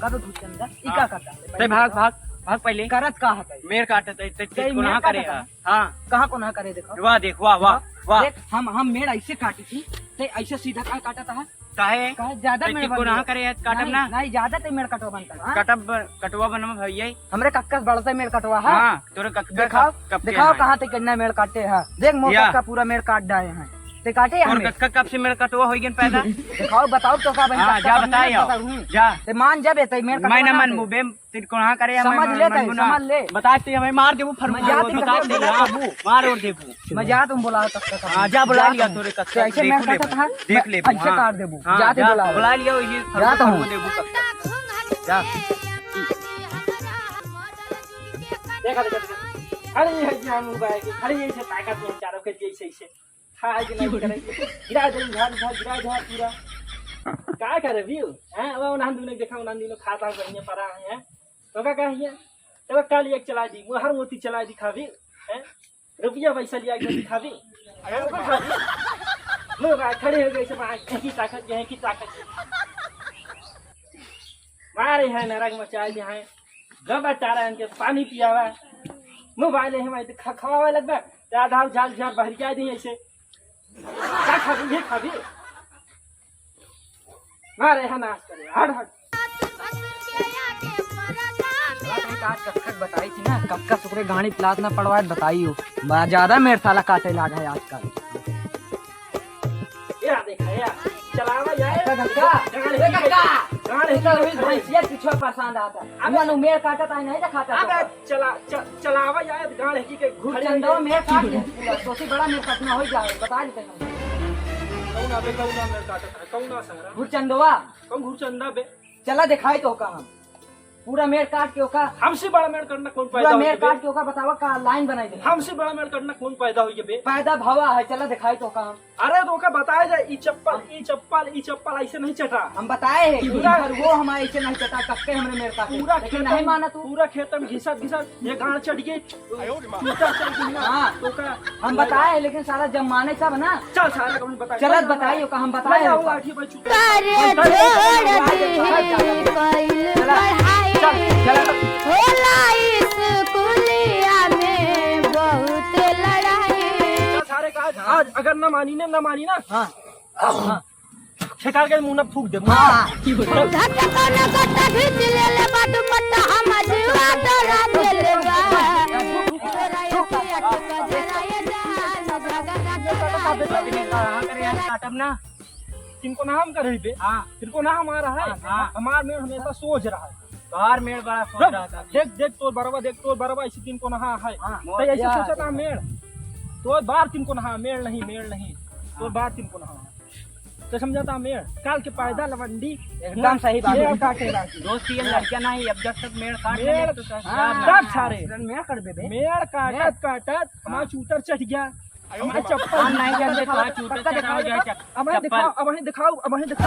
का तो भूचंदा ई का करता ते भाग भाग भाग पहले करत का है मेर काटे ते कोना करे हां कहां कोना करे देखो वाह देख वाह वाह वाह देख हम मेड़ ऐसे काटी थी ते ऐसे सीधा का काटा था काहे ज्यादा मेड़ कोना करे काटब ना नहीं ज्यादा ते मेड़ कटवा बनता कटब कटवा बनम भैया हमरे कक्कस बड़ता मेड़ कटवा है हां तोरे दिखाओ दिखाओ कहां ते कितना मेड़ काटे है देख मोटा का पूरा मेड़ काट डाले हैं ते काटे और कक्का कब से मेरा कटवा होई गन पैदा दिखाओ बताओ तो का बन जा बताइयो जा ते मान जबे ते मेड़ मैं न मन मुबे तेरे को कहां करे समझ ले समझ ले बताते हमें मार देबू फरमाया बता दे मार और देबू मैं जा तुम बुला कक्का हां जा बुला लिया तोरे कक्का ऐसे मेड़ काटा था देख ले ऐसे काट देबू जाते बुला लिया ये जा तो देबू कक्का जा देखा देखा अरे ये जान उबाय के अरे ये से ताकत में चारों के जैसे ऐसे हां कि नहीं करे गिरा दे गिरा पूरा का करे व्यू हैं अब उन्हां दुने देखा उन्हां दिनो खाता करिए परा है तो का कहिए तो काल एक चला दी हर मोती चला दिखावी हैं रुपया पैसा लिया के दिखावी लोग खड़े हो गए से की ताकत मारे है नरक मचाए जे है गबा तारा इनके पानी पियावा मोबाइल है मैं खवावा लगबा आधा झाल झाल बहर के दी ऐसे का खाबी ये खाबी मारे है नाश करे हट हट आज कक्कस बताई थी ना कक्कस ओकरे गाड़ी प्लास ना पड़वाए बताई हो ज्यादा मेरे साला काटे लाग है आजकल या देखा या चलावा जाए कक्का भैंसिया पीछे पसंद आता अब मेरे काटा था नहीं दिखाता अबे चलावा जाए गाड़ी की के घुड़चंदवा मेरे काट पूरा सोची बड़ा मेरे काटना हो जाए बता देते हम कौन अबे कौन मेरे काटा था कौन संग्राम घुड़चंदवा कौन घुड़चंदा बे चला दिखाई तो का हम पूरा मेड़ काट के ओका हमसे बड़ा मेड़ करना कौन पैदा पूरा मेड़ काट के ओका बतावा का लाइन बनाई दे हमसे बड़ा मेड़ करना कौन पैदा हुई बे पैदा भवा है चला दिखाई तो का हम अरे तो का बताया जाए ई चप्पल ऐसे नहीं चटा हम बताए हैं पूरा वो हमारे ऐसे नहीं चटा कक्के हमने मेड़ काटे पूरा लेकिन नहीं माना तू पूरा खेत में घिसा ये गाड़ चढ़ गए टूटा चल गया हां तो का हम बताए लेकिन सारा जब माने सब ना चल सारा कौन बता चलत बताइयो का हम बताए आओ आठी भाई चुप होला स्कूलिया में बहुत लड़ाई सारे का आज अगर न मानी ना हां हां ठेका के मुंह न फूक दे धक्का कोना कट्टा खींच ले ले बाटू पट्टा हम जीवा डरा देले बा काटब ना किनको नाम कर रही पे किनको नाम आ रहा है हमार में हमेशा सोच रहा है बाहर मेड़ बड़ा सोच रहा था देख तो बराबर ऐसे किनको नहा है तो ऐसे सोचा था मेड़ तो बार किनको नहा मेड़ नहीं तो बार किनको नहा तो समझाता मेड़ काल के पैदा लवंडी एकदम सही बात है काटेगा दोस्त ये लड़कियां नहीं अब जब तक मेड़ काट ले तो सब सारे मेड़ कर दे मेड़ काटत हमारा चूतर चढ़ गया हमारे चप्पल नहीं जानते तो चूतर चढ़ाओ जाए अब हमें दिखाओ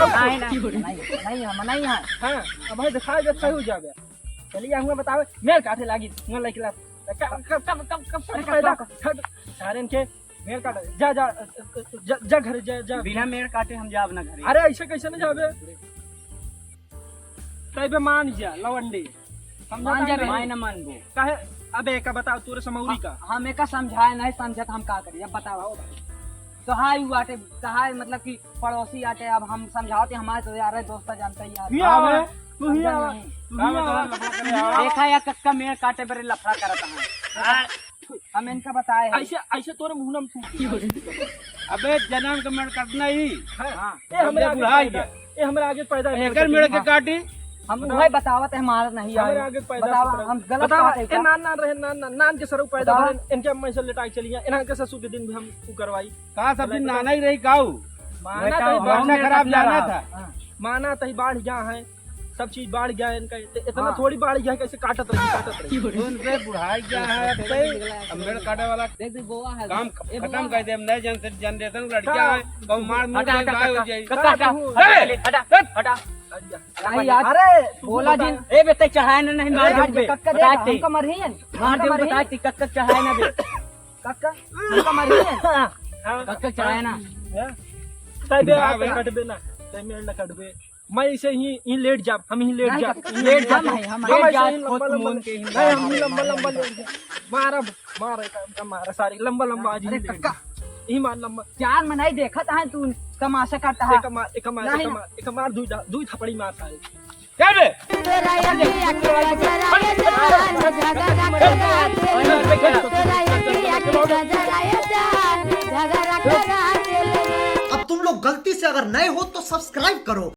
नहीं हम नहीं है हां अब हमें दिखाओ जब सही हो जावे चलिए हमें बताओ मेड़ काटे लागी न लइकला कब पैदा सारे इनके मेड़ काटे जा घर जा बिना मेड़ काटे हम जाब ना घर अरे ऐसे कैसे न जावे तबे मान जा लवंडी मान जा मैं न मानबो काहे अबे का बताओ तोरे समौरी का हम एक समझाए नहीं समझत हम का करिए बताओ कहाई आटे कहाई मतलब कि पड़ोसी आटे अब हम समझाते हमारे तो यार दोस्त जानता ही यार तू ही आवा देखा या कक्का मेड़ काटे बरे लफड़ा करता है हम इनका बताए ऐसे तोरे मुंह में फूक अबे जन्म का मेड़ काटना ही ए हमरे आगे पैदा एकर मेड़ के काटी हम वही बतावत है हमारा नहीं हमारे आगे पैदा बतावा हम गलत बतावा बात है ए नान रहे नान के सरू पैदा भरे इनके अम्मा से लटाई चलिए इनका के ससुर के दिन भी हम करवाई का सब दिन नाना ही रही काऊ माना तो खराब जाना था माना तही बाढ़ गया है सब चीज बाढ़ गया है इनका इतना थोड़ी बाढ़ गया है कैसे काटत रही उनसे बुढ़ाई गया है मेड़ काटे वाला देख दे गोवा है काम खत्म कर दे नए जनरेशन लड़कियां है कब मार मुंह गाय हो जाए हटा अरे बोला जी ए बेटे चढ़ाए ना नहीं मार दे हमका मरही है मार दे बताती कक्का चढ़ाए ना बे कक्का हमका मरही है कक्का चढ़ाए ना साइड हाँ, पे कटबे ना टाइम ना कटबे मैं इसे ही लेट जा हम ही लेट जा लेट जा नहीं हम लेट जा लंबा लंबा नहीं हम लंबा लंबा लेट जा मारा मारा का मारा सारी लंबा लंबा आज अरे ही लेट कक्का जा। ही मार लंबा चार में नहीं देखत है तू तमाशा करता है एक मार दुई थपड़ी मार सारे क्या बे तेरा यकिया के गजराए जान झगड़ा करा दिल तेरा यकिया के गजराए जान झगड़ा करा दिल अब तुम लोग गलती से अगर नए हो तो सब्सक्राइब करो।